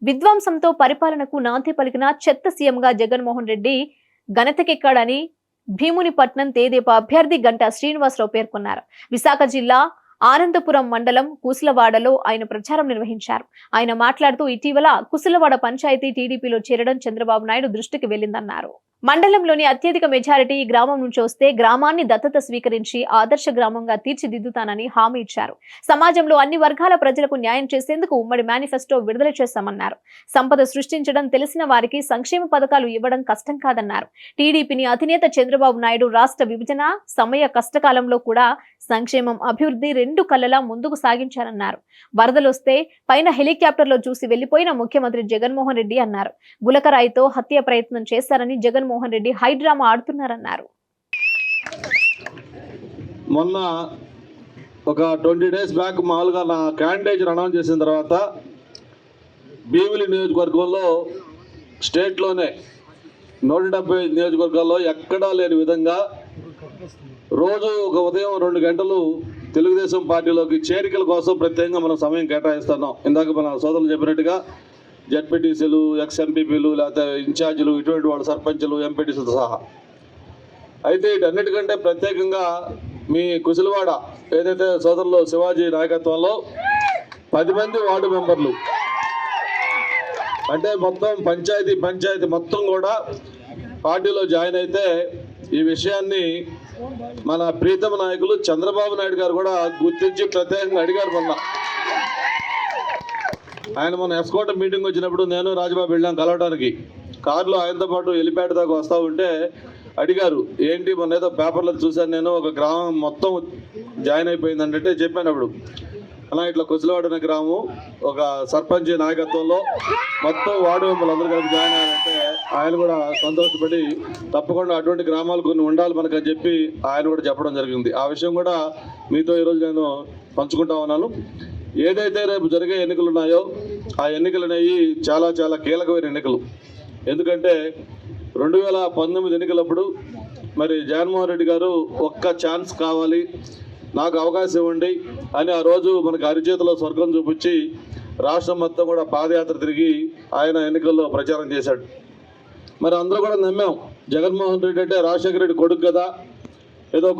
విధ్వంసంతో పరిపాలనకు నాంది పలికిన చెత్త సీఎంగా జగన్మోహన్ రెడ్డి ఘనతకెక్కాడని భీమునిపట్నం తెదేపా అభ్యర్థి గంటా శ్రీనివాసరావు పేర్కొన్నారు. విశాఖ జిల్లా ఆనందపురం మండలం కుసులవాడలో ఆయన ప్రచారం నిర్వహించారు. ఆయన మాట్లాడుతూ ఇటీవల కుసులవాడ పంచాయతీ టీడీపీలో చేరడం చంద్రబాబు నాయుడు దృష్టికి వెళ్లిందన్నారు. మండలంలోని అత్యధిక మెజారిటీ ఈ గ్రామం నుంచి వస్తే గ్రామాన్ని దత్తత స్వీకరించి ఆదర్శ గ్రామంగా తీర్చిదిద్దుతానని హామీ ఇచ్చారు. సమాజంలో అన్ని వర్గాల ప్రజలకు న్యాయం చేసేందుకు ఉమ్మడి మేనిఫెస్టో విడుదల చేశామన్నారు. సంపద సృష్టించడం తెలిసిన వారికి సంక్షేమ పథకాలు ఇవ్వడం కష్టం కాదన్నారు. టీడీపీని అధినేత చంద్రబాబు నాయుడు రాష్ట్ర విభజన సమయ కష్టకాలంలో కూడా సంక్షేమం అభివృద్ధి రెండు కళ్ళలా ముందుకు సాగించారన్నారు. వరదలొస్తే పైన హెలికాప్టర్లో చూసి వెళ్లిపోయిన ముఖ్యమంత్రి జగన్మోహన్ రెడ్డి అన్నారు. గులకరాయితో హత్య ప్రయత్నం చేశారని జగన్మోహన్ రెడ్డి హైడ్రామా ఆడుతున్నారన్నారు. మొన్న ఒక 20 days బ్యాక్ మామూలుగా నా క్యాండిడేట్ అనౌన్స్ చేసిన తర్వాత భీమిలి నియోజకవర్గంలో స్టేట్లోనే 170 నియోజకవర్గాల్లో ఎక్కడా లేని విధంగా రోజు ఒక ఉదయం 2 గంటలు తెలుగుదేశం పార్టీలోకి చేరికల కోసం ప్రత్యేకంగా మనం సమయం కేటాయిస్తున్నాం. ఇందాక మన సోదరులు చెప్పినట్టుగా జడ్పీటీసీలు, ఎక్స్ఎంపీపీలు, లేకపోతే ఇన్ఛార్జీలు, ఇటువంటి వాళ్ళు సర్పంచులు, ఎంపీటీసీలతో సహా. అయితే వీటన్నిటికంటే ప్రత్యేకంగా మీ కుసులవాడ ఏదైతే సోదరులు శివాజీ నాయకత్వంలో 10 మంది వార్డు మెంబర్లు, అంటే మొత్తం పంచాయతీ మొత్తం కూడా పార్టీలో జాయిన్ అయితే ఈ విషయాన్ని మన ప్రీతమ నాయకులు చంద్రబాబు నాయుడు గారు కూడా గుర్తించి ప్రత్యేకంగా అడిగారు. ఆయన మన ఎస్కోట మీటింగ్ వచ్చినప్పుడు నేను రాజబాబు వెళ్ళాం కలవడానికి. కారులో ఆయనతో పాటు హెలిప్యాడ్ దాకా వస్తూ ఉంటే అడిగారు, ఏంటి మొన్న ఏదో పేపర్లో చూశాను నేను, ఒక గ్రామం మొత్తం జాయిన్ అయిపోయిందంటే చెప్పాను. అప్పుడు అలా ఇట్లా కుసులవాడ అనే గ్రామం ఒక సర్పంచ్ నాయకత్వంలో మొత్తం వార్డు మెంబర్లు అందరూ కలిపి జాయిన్ అయ్యారంటే ఆయన కూడా సంతోషపడి తప్పకుండా అటువంటి గ్రామాలు కొన్ని ఉండాలి మనకని చెప్పి ఆయన కూడా చెప్పడం జరిగింది. ఆ విషయం కూడా మీతో ఈరోజు నేను పంచుకుంటా ఉన్నాను. ఏదైతే రేపు జరిగే ఎన్నికలు ఉన్నాయో ఆ ఎన్నికలు అనేవి చాలా చాలా కీలకమైన ఎన్నికలు. ఎందుకంటే 2019 ఎన్నికలప్పుడు మరి జగన్మోహన్ రెడ్డి గారు ఒక్క ఛాన్స్ కావాలి, నాకు అవకాశం ఇవ్వండి అని ఆ రోజు మనకు అరిచేతిలో స్వర్గం చూపించి రాష్ట్రం మొత్తం కూడా పాదయాత్ర తిరిగి ఆయన ఎన్నికల్లో ప్రచారం చేశాడు. మరి అందరూ కూడా నమ్మాం, జగన్మోహన్ రెడ్డి అంటే రాజశేఖర రెడ్డి కొడుకు కదా, ఏదో